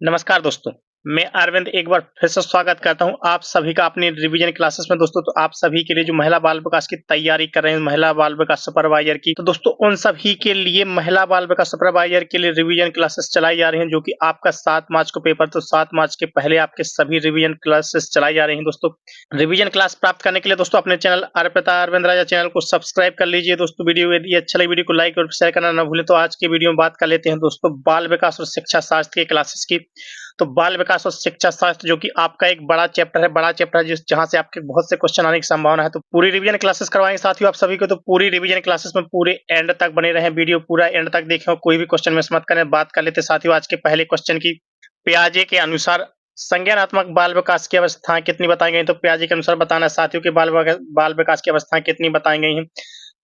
नमस्कार दोस्तों, मैं अरविंद एक बार फिर से स्वागत करता हूं आप सभी का अपनी रिवीजन क्लासेस में। दोस्तों तो आप सभी के लिए जो महिला बाल विकास की तैयारी कर रहे हैं, महिला बाल विकास सुपरवाइजर की, तो दोस्तों उन सभी के लिए महिला बाल विकास सुपरवाइजर के लिए रिवीजन क्लासेस चलाई जा रही हैं, जो कि आपका 7 मार्च को पेपर, तो 7 मार्च के पहले आपके सभी रिवीजन क्लासेस चलाई जा रही हैं। दोस्तों रिवीजन क्लास प्राप्त करने के लिए दोस्तों अपने चैनल अर्पिता अरविंद राजा चैनल को सब्सक्राइब कर लीजिए। दोस्तों वीडियो यदि अच्छा लगे वीडियो को लाइक और शेयर करना ना भूलें। तो आज की वीडियो में बात कर लेते हैं दोस्तों बाल विकास और शिक्षा शास्त्र के क्लासेस की। तो बाल विकास और शिक्षा शास्त्र जो कि आपका एक बड़ा चैप्टर है जिस जहां से आपके बहुत से क्वेश्चन आने की संभावना है। तो पूरी रिवीजन क्लासेस करवाएंगे साथियों आप सभी को। तो पूरी रिवीजन क्लासेस में पूरे एंड तक बने रहें, वीडियो पूरा एंड तक देखें और कोई भी क्वेश्चन मिस मत करें। बात कर लेते साथियों आज के पहले क्वेश्चन की। पियाजे के अनुसार संज्ञानात्मक बाल विकास की अवस्थाएं कितनी बताई गई? तो पियाजे के अनुसार बताना है साथियों कि बाल विकास की अवस्थाएं कितनी बताई गई हैं।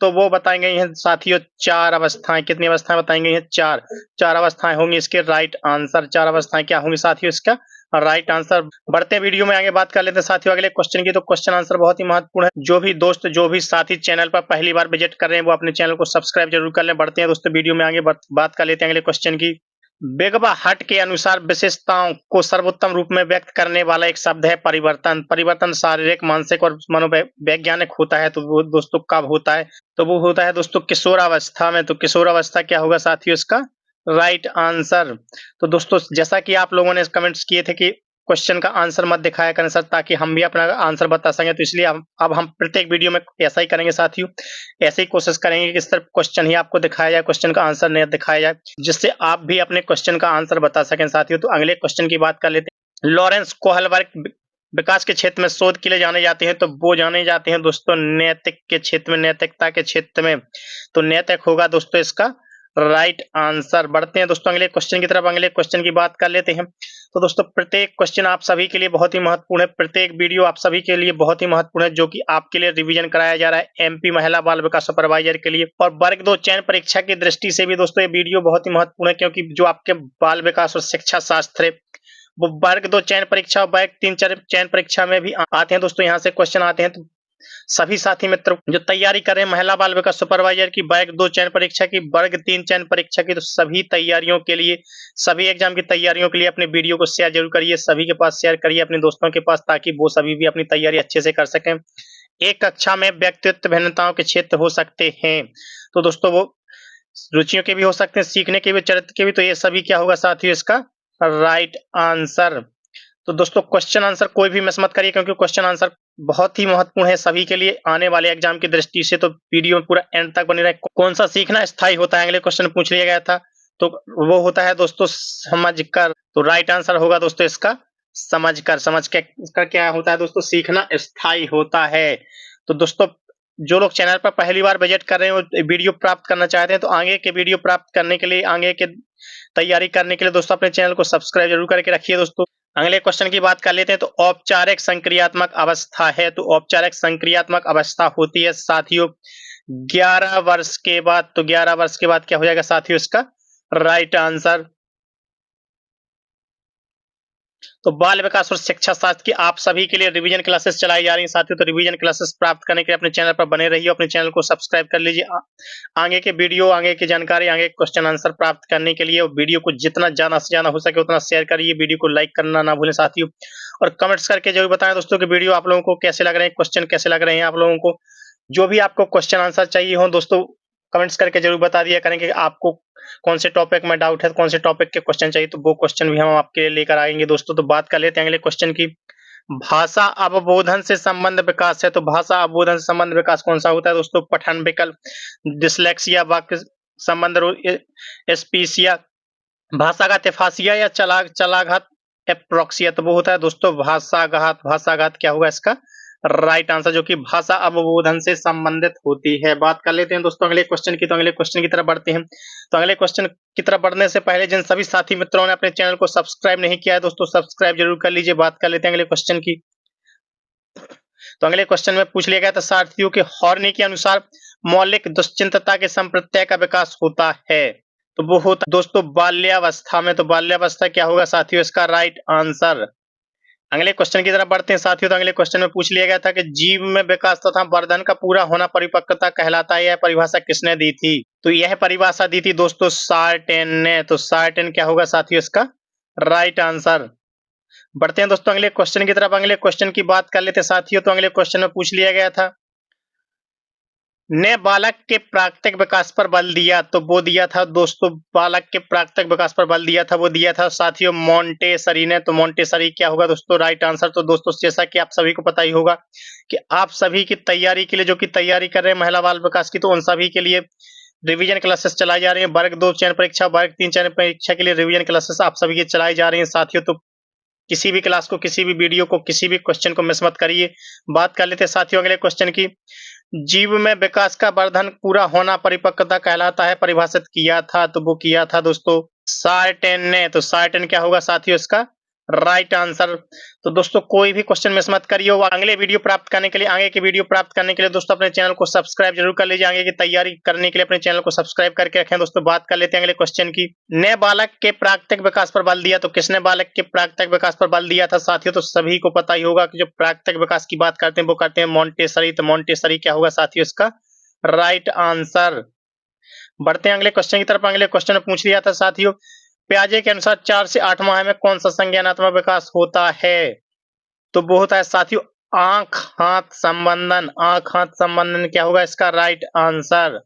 तो वो बताई गई हैं साथियों 4 अवस्थाएं। कितनी अवस्थाएं बताई गई हैं? 4 अवस्थाएं होंगी इसके राइट आंसर। 4 अवस्थाएं क्या होंगी साथियों इसका राइट आंसर। बढ़ते वीडियो में आगे बात कर लेते हैं साथियों अगले क्वेश्चन की। तो क्वेश्चन आंसर बहुत ही महत्वपूर्ण है। जो भी साथी चैनल पर पहली बार विजिट कर रहे हैं वो अपने चैनल को सब्सक्राइब जरूर कर लें। बढ़ते हैं दोस्तों वीडियो में आगे बात कर लेते हैं अगले क्वेश्चन की। बेगबा हट के अनुसार विशेषताओं को सर्वोत्तम रूप में व्यक्त करने वाला एक शब्द है परिवर्तन। परिवर्तन शारीरिक, मानसिक और मनोवैज्ञानिक होता है। तो वो दोस्तों कब होता है? तो वो होता है दोस्तों किशोरावस्था में। तो किशोरावस्था क्या होगा साथियों इसका राइट आंसर। तो दोस्तों जैसा कि आप लोगों ने कमेंट्स किए थे कि क्वेश्चन का आंसर मत दिखाया करें सर, ताकि हम भी अपना आंसर बता सकें, तो इसलिए अब हम प्रत्येक वीडियो में ऐसा ही करेंगे साथियों। ऐसे ही कोशिश करेंगे कि सिर्फ क्वेश्चन ही आपको दिखाया जाए, क्वेश्चन का आंसर नहीं दिखाया जाए, जिससे आप भी अपने क्वेश्चन का आंसर बता सकें साथियों। तो अगले क्वेश्चन की बात कर लेते हैं। लॉरेंस कोहलबर्ग विकास के क्षेत्र में शोध के लिए जाने जाते हैं। तो वो जाने जाते हैं दोस्तों नैतिक के क्षेत्र में, नैतिकता के क्षेत्र में। तो नैतिक होगा दोस्तों इसका राइट आंसर। बढ़ते हैं दोस्तों अगले क्वेश्चन की तरफ। अगले क्वेश्चन की बात कर लेते हैं। तो दोस्तों प्रत्येक क्वेश्चन आप सभी के लिए बहुत ही महत्वपूर्ण है, प्रत्येक वीडियो आप सभी के लिए बहुत ही महत्वपूर्ण है, जो कि आपके लिए रिवीजन कराया जा रहा है एमपी महिला बाल विकास सुपरवाइजर के लिए। और वर्ग 2 चयन परीक्षा की दृष्टि से भी दोस्तों ये वीडियो बहुत ही महत्वपूर्ण है, क्योंकि जो आपके बाल विकास और शिक्षा शास्त्र है वो वर्ग 2 चयन परीक्षा और वर्ग 3 चयन परीक्षा में भी आते हैं दोस्तों। यहाँ से क्वेश्चन आते हैं। तो सभी साथी मित्र जो तैयारी कर रहे हैं महिला बाल विकास सुपरवाइजर की वर्ग 2 चयन परीक्षा की, वर्ग 3 चयन परीक्षा की, तो सभी तैयारियों के लिए, सभी एग्जाम की तैयारियों के लिए अपने वीडियो को शेयर जरूर करिए, सभी के पास शेयर करिए अपने दोस्तों के पास, ताकि वो सभी भी अपनी तैयारी अच्छे से कर सकें। एक कक्षा में व्यक्तित्व भिन्नताओं के क्षेत्र हो सकते हैं। तो दोस्तों वो रुचियों के भी हो सकते हैं, सीखने के भी, चरित्र के भी। तो ये सभी क्या होगा साथियों इसका राइट आंसर। तो दोस्तों क्वेश्चन आंसर कोई भी मिस मत करिए, क्योंकि क्वेश्चन आंसर बहुत ही महत्वपूर्ण है सभी के लिए आने वाले एग्जाम की दृष्टि से। तो वीडियो में पूरा एंड तक बने रहे। कौन सा सीखना स्थायी होता है अगले क्वेश्चन पूछ लिया गया था। तो वो होता है दोस्तों समझकर। तो राइट आंसर होगा दोस्तों इसका समझकर। इसका क्या होता है दोस्तों सीखना स्थायी होता है। तो दोस्तों जो लोग चैनल पर पहली बार विजिट कर रहे हैं वीडियो प्राप्त करना चाहते हैं, तो आगे के वीडियो प्राप्त करने के लिए, आगे के तैयारी करने के लिए दोस्तों अपने चैनल को सब्सक्राइब जरूर करके रखिए। दोस्तों अगले क्वेश्चन की बात कर लेते हैं। तो औपचारिक संक्रियात्मक अवस्था है। तो औपचारिक संक्रियात्मक अवस्था होती है साथियों 11 वर्ष के बाद। तो 11 वर्ष के बाद क्या हो जाएगा साथियों इसका राइट आंसर। तो बाल विकास और शिक्षा शास्त्र की आप सभी के लिए रिवीजन क्लासेस चलाई जा रही हैं साथियों। तो रिवीजन क्लासेस प्राप्त करने के लिए अपने चैनल पर बने रहिए, अपने चैनल को सब्सक्राइब कर लीजिए। आगे के वीडियो, आगे की जानकारी, आगे क्वेश्चन आंसर प्राप्त करने के लिए वीडियो को जितना ज्यादा से ज्यादा हो सके उतना शेयर करिए। वीडियो को लाइक करना ना भूलें साथियों, और कमेंट्स करके जरूर बताएं दोस्तों कि वीडियो आप लोगों को कैसे लग रहे हैं, क्वेश्चन कैसे लग रहे हैं आप लोगों को। जो भी आपको क्वेश्चन आंसर चाहिए हो दोस्तों कमेंट्स करके जरूर बता दिया करें कि आपको कौन से टॉपिक में डाउट है, कौन से टॉपिक के क्वेश्चन चाहिए, तो वो क्वेश्चन भी हम आपके लिए लेकर आएंगे दोस्तों। तो बात कर लेते हैं अगले क्वेश्चन की। भाषा अवबोधन से संबंध विकास है। तो भाषा अवबोधन से संबंध विकास कौन सा होता है दोस्तों? पठन विकल्प, डिसलेक्सिया, वाक्य संबंध, एस्पीसिया, भाषागत एफासिया या चलाघात एप्रोक्सिया। तो वो होता है दोस्तों भाषाघात। भाषाघात क्या होगा इसका राइट आंसर, जो कि भाषा अवबोधन से संबंधित होती है। बात कर लेते हैं दोस्तों अगले क्वेश्चन की। तो अगले क्वेश्चन की तरफ बढ़ते हैं। तो अगले क्वेश्चन की तरफ बढ़ने से पहले जिन सभी साथी मित्रों ने अपने चैनल को सब्सक्राइब नहीं किया है दोस्तों सब्सक्राइब जरूर कर लीजिए। बात कर लेते हैं अगले क्वेश्चन की। तो अगले क्वेश्चन में पूछ लिया गया था साथियों के हॉर्नी के अनुसार मौलिक दुश्चिंतता के संप्रत्यय का विकास होता है। तो वो होता दोस्तों बाल्यावस्था में। तो बाल्यावस्था क्या होगा साथियों इसका राइट आंसर। अगले क्वेश्चन की तरफ बढ़ते हैं साथियों। तो अगले क्वेश्चन में पूछ लिया गया था कि जीव में विकास तथा वर्धन का पूरा होना परिपक्वता कहलाता है। यह परिभाषा किसने दी थी? तो यह परिभाषा दी थी दोस्तों सार्टेन ने। तो सार्टेन क्या होगा साथियों इसका राइट आंसर। बढ़ते हैं दोस्तों अगले क्वेश्चन की तरफ। अगले क्वेश्चन की बात कर लेते हैं साथियों। तो अगले क्वेश्चन में पूछ लिया गया था, ने बालक के प्राकृतिक विकास पर बल दिया। तो वो दिया था दोस्तों, बालक के प्राकृतिक विकास पर बल दिया था, वो दिया था साथियों मोंटेसरी ने। तो मोंटेसरी क्या होगा दोस्तों? Right answer. तो दोस्तों जैसा कि आप सभी को पता ही होगा कि आप सभी की तैयारी के लिए, जो कि तैयारी कर रहे हैं महिला बाल विकास की, तो उन सभी के लिए रिवीजन क्लासेस चलाई जा रही है। वर्ग 2 चयन परीक्षा, वर्ग 3 चयन परीक्षा के लिए रिवीजन क्लासेस आप सभी की चलाई जा रही है साथियों। तो किसी भी क्लास को, किसी भी वीडियो को, किसी भी क्वेश्चन को मिस मत करिए। बात कर लेते हैं साथियों अगले क्वेश्चन की। जीव में विकास का वर्धन पूरा होना परिपक्वता कहलाता है, परिभाषित किया था। तो वो किया था दोस्तों सार्टेन ने। तो सार्टेन क्या होगा साथियों इसका? Right answer. तो दोस्तों कोई भी क्वेश्चन मिस मत करिए। अगले वीडियो प्राप्त करने के लिए, आगे की वीडियो प्राप्त करने के लिए दोस्तों अपने चैनल को सब्सक्राइब जरूर कर लीजिए। आगे की तैयारी करने के लिए अपने चैनल को सब्सक्राइब करके रखें। दोस्तों बात कर लेते हैं अगले क्वेश्चन की। ने बालक के प्राकृतिक विकास पर बल दिया। तो किसने बालक के प्राकृतिक विकास पर बल दिया था साथियों? तो सभी को पता ही होगा कि जो प्राकृतिक विकास की बात करते हैं वो करते हैं मोंटेसरी। तो मोंटेसरी क्या होगा साथियों इसका? Right answer. बढ़ते हैं अगले क्वेश्चन की तरफ। अगले क्वेश्चन में पूछ लिया था साथियों, पियाजे के अनुसार 4 से 8 माह में कौन सा संज्ञानात्मक विकास होता है? तो वो होता है साथियों आंख हाथ संबंधन। आंख हाथ संबंधन क्या होगा इसका? Right answer.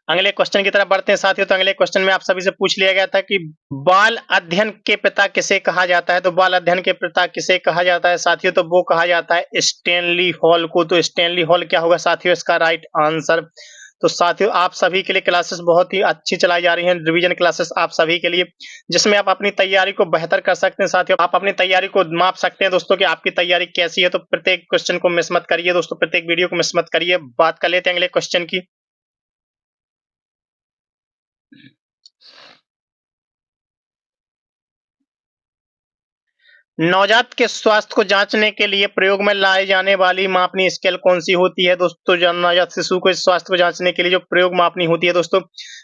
अगले क्वेश्चन की तरफ बढ़ते हैं साथियों। तो अगले क्वेश्चन में आप सभी से पूछ लिया गया था कि बाल अध्ययन के पिता किसे कहा जाता है? तो बाल अध्ययन के पिता किसे कहा जाता है साथियों? तो वो कहा जाता है स्टैनली हॉल को। तो स्टैनली हॉल क्या होगा साथियों इसका? Right answer. तो साथियों आप सभी के लिए क्लासेस बहुत ही अच्छी चलाई जा रही हैं, रिवीजन क्लासेस आप सभी के लिए, जिसमें आप अपनी तैयारी को बेहतर कर सकते हैं साथियों। आप अपनी तैयारी को माप सकते हैं दोस्तों कि आपकी तैयारी कैसी है। तो प्रत्येक क्वेश्चन को मिस मत करिए दोस्तों, प्रत्येक वीडियो को मिस मत करिए। बात कर लेते हैं अगले क्वेश्चन की। नवजात के स्वास्थ्य को जांचने के लिए प्रयोग में लाई जाने वाली मापनी स्केल कौन सी होती है दोस्तों? जब नवजात शिशु को स्वास्थ्य को जांचने के लिए जो प्रयोग मापनी होती है दोस्तों,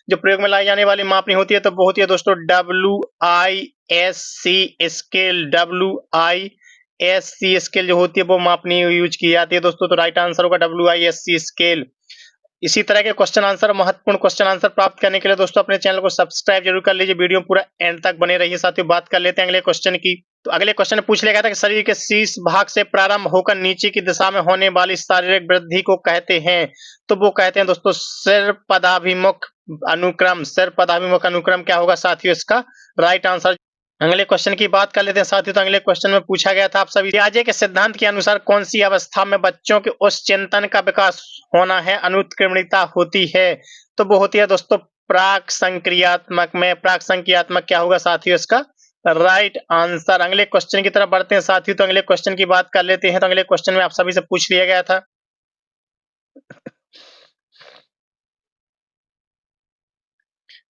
जो प्रयोग में लाई जाने वाली मापनी होती है, तो वो होती है दोस्तों WISC स्केल। WISC स्केल जो होती है वो मापनी यूज की जाती है दोस्तों। तो राइट आंसर होगा WISC स्केल। इसी तरह के क्वेश्चन आंसर, महत्वपूर्ण क्वेश्चन आंसर प्राप्त करने के लिए दोस्तों अपने चैनल को सब्सक्राइब जरूर कर लीजिए। वीडियो पूरा एंड तक बने रहिए साथियों। बात कर लेते हैं अगले क्वेश्चन की। तो अगले क्वेश्चन में पूछ लिया गया था कि शरीर के शीर्ष भाग से प्रारंभ होकर नीचे की दिशा में होने वाली शारीरिक वृद्धि को कहते हैं। तो वो कहते हैं दोस्तों सिर पदाभिमुख अनुक्रम। सिर पदाभिमुख अनुक्रम क्या होगा साथियों इसका? Right answer. अगले क्वेश्चन की बात कर लेते हैं साथियों। तो अगले क्वेश्चन में पूछा गया था आप सभी, पियाजे के सिद्धांत के अनुसार कौन सी अवस्था में बच्चों के उस चिंतन का विकास होना है अनुत्क्रमणिता होती है? तो वो होती है दोस्तों प्राक संक्रियात्मक में। प्राक संक्रियात्मक क्या होगा साथियों इसका? Right answer. अगले क्वेश्चन की तरफ बढ़ते हैं साथियों। तो अगले क्वेश्चन की बात कर लेते हैं। तो अगले क्वेश्चन में आप सभी से पूछ लिया गया था,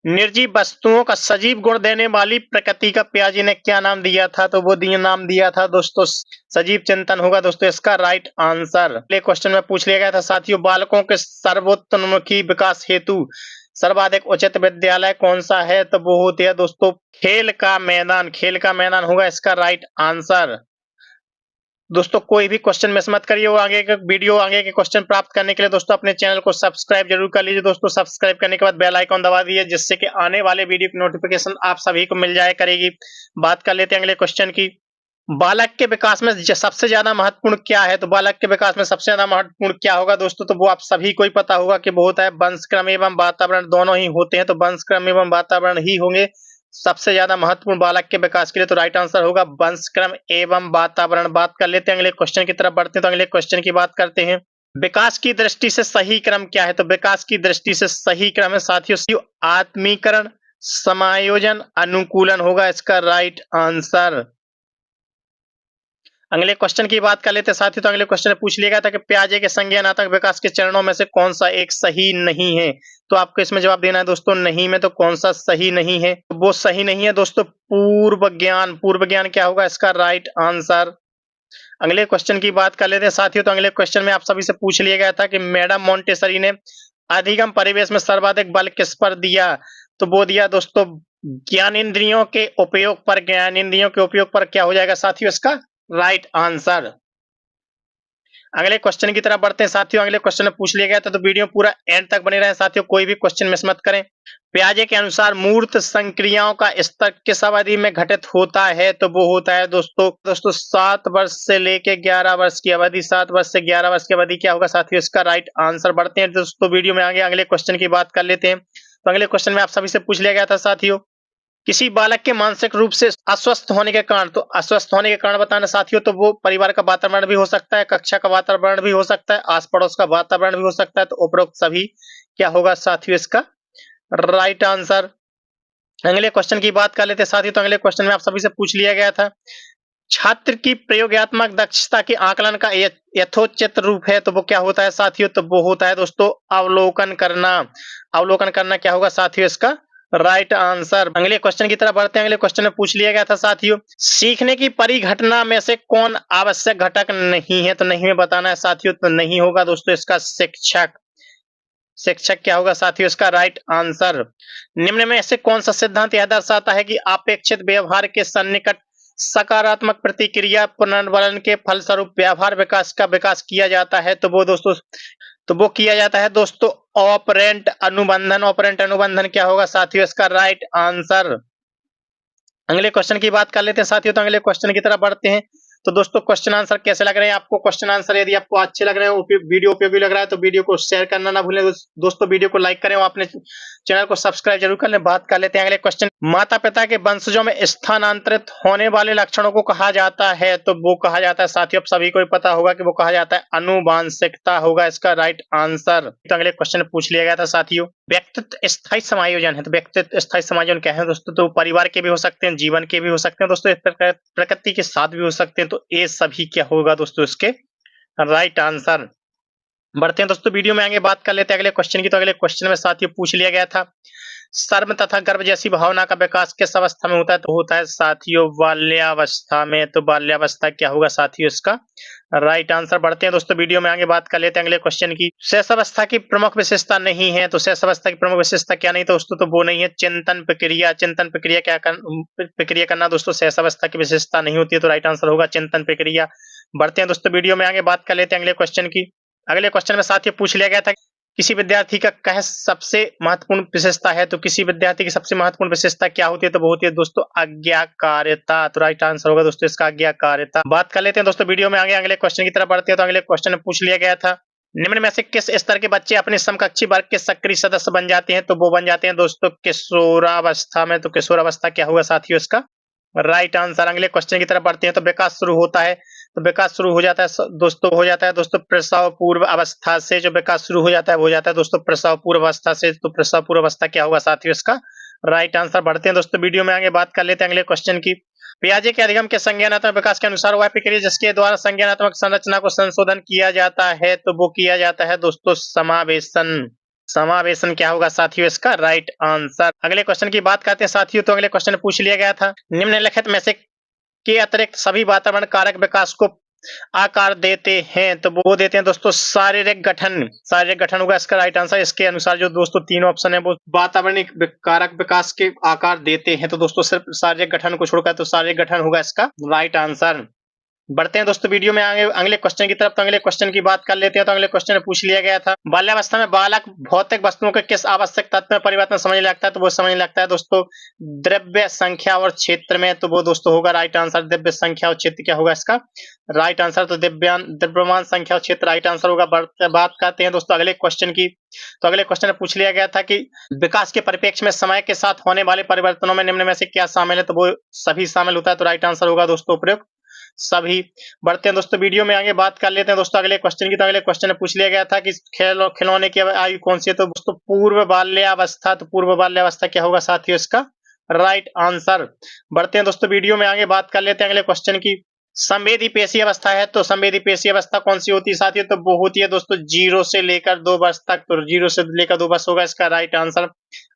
निर्जीव वस्तुओं का सजीव गुण देने वाली प्रकृति का पियाजे ने क्या नाम दिया था? तो वो नाम दिया था दोस्तों सजीव चिंतन होगा दोस्तों इसका। Right answer. अगले क्वेश्चन में पूछ लिया गया था साथियों, बालकों के सर्वोत्तोन्मुखी विकास हेतु सर्वाधिक उचित विद्यालय कौन सा है? तो वो होती है दोस्तों खेल का मैदान। खेल का मैदान होगा इसका राइट आंसर। दोस्तों कोई भी क्वेश्चन मिस मत करिए। वो आगे के वीडियो, आगे के क्वेश्चन प्राप्त करने के लिए दोस्तों अपने चैनल को सब्सक्राइब जरूर कर लीजिए दोस्तों। सब्सक्राइब करने के बाद बेल आइकन दबा दीजिए, जिससे कि आने वाले वीडियो की नोटिफिकेशन आप सभी को मिल जाया करेगी। बात कर लेते हैं अगले क्वेश्चन की। बालक के विकास में सबसे ज्यादा महत्वपूर्ण क्या है? तो बालक के विकास में सबसे ज्यादा महत्वपूर्ण क्या होगा दोस्तों? तो वो आप सभी को ही पता होगा कि वो होता है वंशक्रम एवं वातावरण, दोनों ही होते हैं। तो वंशक्रम एवं वातावरण ही होंगे सबसे ज्यादा महत्वपूर्ण बालक के विकास के लिए। तो राइट आंसर होगा वंशक्रम एवं वातावरण। बात कर लेते हैं अगले क्वेश्चन की तरफ बढ़ते हैं। तो अगले क्वेश्चन की बात करते हैं, विकास की दृष्टि से सही क्रम क्या है? तो विकास की दृष्टि से सही क्रम है साथियों आत्मीकरण, समायोजन, अनुकूलन होगा इसका राइट आंसर। अगले क्वेश्चन की बात कर लेते हैं साथियों। तो अगले क्वेश्चन में पूछ लिया गया था कि पियाजे के संज्ञानात्मक विकास के चरणों में से कौन सा एक सही नहीं है? तो आपको इसमें जवाब देना है दोस्तों नहीं में। तो कौन सा सही नहीं है? तो वो सही नहीं है दोस्तों पूर्व ज्ञान। पूर्व ज्ञान क्या होगा इसका? Right answer. अगले क्वेश्चन की बात कर लेते हैं साथियों। तो अगले क्वेश्चन में आप सभी से पूछ लिया गया था कि मैडम मोंटेसरी ने अधिगम परिवेश में सर्वाधिक बल किस पर दिया? तो वो दिया दोस्तों ज्ञानेंद्रियों के उपयोग पर। ज्ञानेंद्रियों के उपयोग पर क्या हो जाएगा साथियों इसका? Right answer. अगले क्वेश्चन की तरफ बढ़ते हैं साथियों। अगले क्वेश्चन में पूछ लिया गया था, तो वीडियो पूरा एंड तक बने रहे साथियों, कोई भी क्वेश्चन मिस मत करें। पियाजे के अनुसार मूर्त संक्रियाओं का स्तर किस अवधि में घटित होता है, तो वो होता है दोस्तों 7 वर्ष से लेके 11 वर्ष की अवधि। 7 वर्ष से 11 वर्ष की अवधि क्या होगा साथियों, इसका राइट आंसर। बढ़ते हैं दोस्तों वीडियो में आगे अगले क्वेश्चन की बात कर लेते हैं। तो अगले क्वेश्चन में आप सभी से पूछ लिया गया था साथियों, किसी बालक के मानसिक रूप से अस्वस्थ होने के कारण, तो अस्वस्थ होने के कारण बताना साथियों, तो वो परिवार का वातावरण भी हो सकता है, कक्षा का वातावरण भी हो सकता है, आस पड़ोस का वातावरण भी हो सकता है। तो उपरोक्त सभी क्या होगा साथियों, इसका राइट आंसर। अगले क्वेश्चन की बात कर लेते हैं साथियों। तो अगले क्वेश्चन में आप सभी से पूछ लिया गया था, छात्र की प्रयोगात्मक दक्षता के आकलन का यथोचित रूप है, तो वो क्या होता है साथियों, तो वो होता है दोस्तों अवलोकन करना। अवलोकन करना क्या होगा साथियों, इसका राइट आंसर। अगले क्वेश्चन की तरफ बढ़ते हैं। अगले क्वेश्चन में पूछ लिया गया था साथियों, सीखने की परिघटना में से कौन आवश्यक घटक नहीं है, तो नहीं में बताना है साथियों, तो नहीं होगा दोस्तों इसका शिक्षक। शिक्षक क्या होगा साथियों, इसका राइट आंसर। निम्न में से कौन सा सिद्धांत यह दर्शाता है कि अपेक्षित व्यवहार के सन्निकट सकारात्मक प्रतिक्रिया पुनर्वलन के फलस्वरूप व्यवहार विकास का विकास किया जाता है, तो वो किया जाता है दोस्तों ऑपरेंट अनुबंधन। ऑपरेंट अनुबंधन क्या होगा साथियों, इसका राइट आंसर। अगले क्वेश्चन की बात कर लेते हैं साथियों। तो अगले क्वेश्चन की तरफ बढ़ते हैं। तो दोस्तों क्वेश्चन आंसर कैसे लग रहे हैं आपको? क्वेश्चन आंसर यदि आपको अच्छे लग रहे हो, वीडियो उपयोगी लग रहा है, तो वीडियो को शेयर करना ना भूलें दोस्तों, वीडियो को लाइक करें और अपने चैनल को सब्सक्राइब जरूर कर लें। बात कर लेते हैं अगले क्वेश्चन, माता पिता के वंशजों में स्थानांतरित होने वाले लक्षणों को कहा जाता है, तो वो कहा जाता है साथियों, अब सभी को पता होगा कि वो कहा जाता है अनुवांशिकता होगा इसका राइट आंसर। तो अगले क्वेश्चन पूछ लिया गया था साथियों, व्यक्तित्व स्थायी समायोजन है, तो व्यक्तित्व स्थायी समायोजन क्या है दोस्तों, तो परिवार के भी हो सकते हैं, जीवन के भी हो सकते हैं दोस्तों, प्रकृति के साथ भी हो सकते हैं, तो ये सभी क्या होगा दोस्तों इसके राइट आंसर। बढ़ते हैं दोस्तों वीडियो में आगे बात कर लेते हैं अगले क्वेश्चन की। तो अगले क्वेश्चन में साथियों पूछ लिया गया था, शर्म तथा गर्व जैसी भावना का विकास किस अवस्था में होता है, तो होता है साथियों बाल्यावस्था में। तो बाल्यावस्था क्या होगा साथियों, इसका राइट आंसर। बढ़ते हैं दोस्तों वीडियो में आगे बात कर लेते हैं अगले क्वेश्चन की, शैशवावस्था की प्रमुख विशेषता नहीं है, तो शैशवावस्था की प्रमुख विशेषता क्या नहीं, तो दोस्तों तो वो नहीं है चिंतन प्रक्रिया। चिंतन प्रक्रिया प्रक्रिया करना दोस्तों शैशवावस्था की विशेषता नहीं होती है, तो राइट आंसर होगा चिंतन प्रक्रिया। बढ़ते हैं दोस्तों वीडियो में आगे बात कर लेते हैं अगले क्वेश्चन की। अगले क्वेश्चन में साथियों पूछ लिया गया था, किसी विद्यार्थी का कह सबसे महत्वपूर्ण विशेषता है, तो किसी विद्यार्थी की सबसे महत्वपूर्ण विशेषता क्या होती है, तो वो होती है दोस्तों आज्ञाकारिता। तो राइट आंसर होगा दोस्तों इसका आज्ञाकारिता। बात कर लेते हैं दोस्तों वीडियो में आगे अगले क्वेश्चन की तरफ बढ़ते हैं। तो अगले क्वेश्चन में पूछ लिया गया था, निम्न में से किस स्तर के बच्चे अपने समकक्षी वर्ग के सक्रिय सदस्य बन जाते हैं, तो वो बन जाते हैं दोस्तों किशोरावस्था में। तो किशोरावस्था क्या होगा साथियों, इसका राइट आंसर। अगले क्वेश्चन की तरफ बढ़ते हैं। तो विकास शुरू होता है, तो विकास शुरू हो जाता है दोस्तों प्रसव पूर्व अवस्था से। जो विकास शुरू हो जाता है वो हो जाता है दोस्तों प्रसव पूर्व अवस्था से। तो प्रसव पूर्व अवस्था क्या होगा साथियों, इसका राइट आंसर। बढ़ते हैं दोस्तों वीडियो में आगे बात कर लेते हैं अगले क्वेश्चन की। पियाजे के अधिगम के संज्ञानात्मक विकास के अनुसार वह प्रक्रिया जिसके द्वारा संज्ञानात्मक संरचना को संशोधन किया जाता है, तो वो किया जाता है दोस्तों समावेशन। समावेशन क्या होगा साथियों, इसका राइट आंसर। अगले क्वेश्चन की बात करते हैं साथियों। तो अगले क्वेश्चन पूछ लिया गया था, निम्नलिखित में से के अतिरिक्त सभी वातावरण कारक विकास को आकार देते हैं, तो वो देते हैं दोस्तों शारीरिक गठन। शारीरिक गठन होगा इसका राइट आंसर। इसके अनुसार जो दोस्तों तीनों ऑप्शन है वो वातावरणिक कारक विकास के आकार देते हैं, तो दोस्तों सिर्फ शारीरिक गठन को छोड़कर तो शारीरिक गठन होगा इसका राइट आंसर। बढ़ते हैं दोस्तों वीडियो में आगे अगले क्वेश्चन की तरफ। तो अगले क्वेश्चन की बात कर लेते हैं। तो अगले क्वेश्चन में पूछ लिया गया था, बाल्यावस्था में बालक भौतिक वस्तुओं के किस आवश्यक तत्व में परिवर्तन समझने लगता है, तो वो समझने लगता है दोस्तों द्रव्य संख्या और क्षेत्र में। तो वो दोस्तों होगा राइट आंसर द्रव्य संख्या और क्षेत्र क्या होगा इसका राइट आंसर। तो द्रव्यमान संख्या और क्षेत्र राइट आंसर होगा। बात करते हैं दोस्तों अगले क्वेश्चन की। तो अगले क्वेश्चन में पूछ लिया गया था कि विकास के परिप्रेक्ष्य में समय के साथ होने वाले परिवर्तनों में निम्न में से क्या शामिल है, तो वो सभी शामिल होता है, तो राइट आंसर होगा दोस्तों उपयुक्त सभी। बढ़ते हैं दोस्तों वीडियो में आगे बात कर लेते हैं दोस्तों अगले क्वेश्चन की। तो अगले क्वेश्चन में पूछ लिया गया था कि खिलौने की आयु कौन सी है, तो दोस्तों पूर्व बाल्यावस्था। तो पूर्व बाल्यावस्था क्या होगा साथियों, इसका राइट आंसर। बढ़ते हैं दोस्तों वीडियो में आगे बात कर लेते हैं अगले क्वेश्चन की। संवेदी पेशी अवस्था है, तो संवेदी पेशी अवस्था कौन सी होती है साथियों, तो वो होती है दोस्तों 0 से लेकर 2 वर्ष तक। तो 0 से लेकर 2 वर्ष होगा इसका राइट आंसर।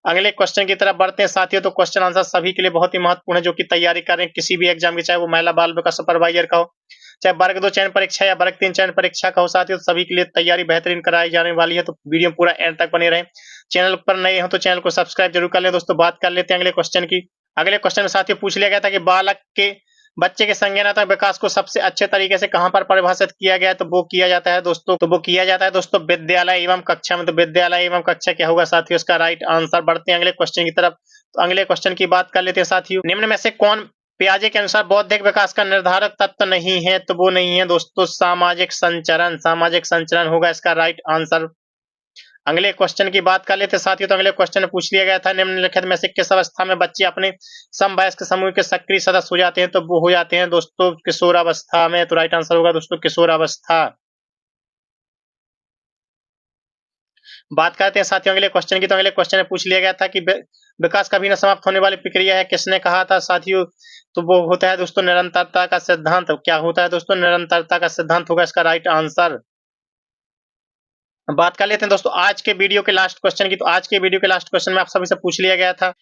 अगले क्वेश्चन की तरफ बढ़ते हैं साथियों। तो क्वेश्चन आंसर सभी के लिए बहुत ही महत्वपूर्ण है, जो कि तैयारी कर रहे हैं किसी भी एग्जाम की, चाहे वो महिला बाल विकास सुपरवाइजर का हो, चाहे वर्ग 2 चयन परीक्षा या वर्ग 3 चयन परीक्षा का हो साथियों, तो सभी के लिए तैयारी बेहतरीन कराई जाने वाली है। तो वीडियो पूरा एंड तक बने रहे। चैनल पर नए हो तो चैनल को सब्सक्राइब जरूर कर लें दोस्तों। बात कर लेते हैं अगले क्वेश्चन की। अगले क्वेश्चन में साथियों पूछ लिया गया था कि बालक के बच्चे के संज्ञानात्मक विकास को सबसे अच्छे तरीके से कहाँ पर परिभाषित किया गया है, तो वो किया जाता है दोस्तों विद्यालय एवं कक्षा में। तो विद्यालय एवं कक्षा क्या होगा साथियों, इसका राइट आंसर। बढ़ते हैं अगले क्वेश्चन की तरफ। तो अगले क्वेश्चन की बात कर लेते हैं साथियों। निम्न में से कौन पियाजे के अनुसार बौद्धिक विकास का निर्धारक तत्व नहीं है, तो वो नहीं है दोस्तों सामाजिक संचरण। सामाजिक संचरण होगा इसका राइट आंसर। अगले क्वेश्चन की बात कर लेते हैं साथियों। तो अगले क्वेश्चन में पूछ लिया गया था निम्नलिखित में से किस अवस्था में बच्चे अपने समवयस्क समूह के सक्रिय सदस्य हो जाते हैं, तो वो हो जाते हैं दोस्तों किशोरावस्था में। तो राइट आंसर होगा दोस्तों किशोरावस्था। बात करते हैं साथियों अगले क्वेश्चन की। तो अगले क्वेश्चन में पूछ लिया गया था कि विकास कभी न समाप्त होने वाली प्रक्रिया है, किसने कहा था साथियों, तो वो होता है दोस्तों निरंतरता का सिद्धांत। क्या होता है दोस्तों, निरंतरता का सिद्धांत होगा इसका राइट आंसर। बात कर लेते हैं दोस्तों आज के वीडियो के लास्ट क्वेश्चन की। तो आज के वीडियो के लास्ट क्वेश्चन में आप सभी से पूछ लिया गया था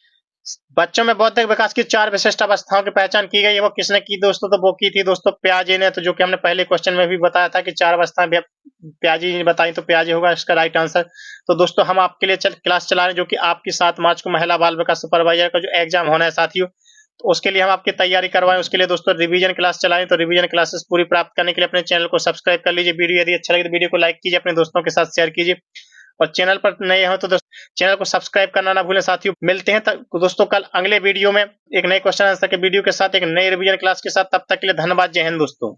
बच्चों में बौद्धिक विकास की 4 विशिष्ट अवस्थाओं की पहचान की गई है, वो किसने की दोस्तों, तो वो की थी दोस्तों पियाजे ने। तो जो कि हमने पहले क्वेश्चन में भी बताया था कि 4 अवस्थाएं पियाजे ने बताई, तो पियाजे होगा इसका राइट आंसर। तो दोस्तों हम आपके लिए क्लास चला रहे हैं जो कि आपकी 7 मार्च को महिला बाल विकास सुपरवाइजर का जो एग्जाम होना है साथियों, तो उसके लिए हम आपकी तैयारी करवाएं। उसके लिए दोस्तों रिवीजन क्लास चलाएं। तो रिवीजन क्लासेस पूरी प्राप्त करने के लिए अपने चैनल को सब्सक्राइब कर लीजिए। वीडियो यदि अच्छा लगे तो वीडियो को लाइक कीजिए, अपने दोस्तों के साथ शेयर कीजिए, और चैनल पर नए हो तो दोस्तों चैनल को सब्सक्राइब करना ना भूलें साथियों। मिलते हैं दोस्तों कल अगले वीडियो में एक नए क्वेश्चन आंसर के वीडियो के साथ, एक नई रिवीजन क्लास के साथ। तब तक के लिए धन्यवाद। जय हिंद दोस्तों।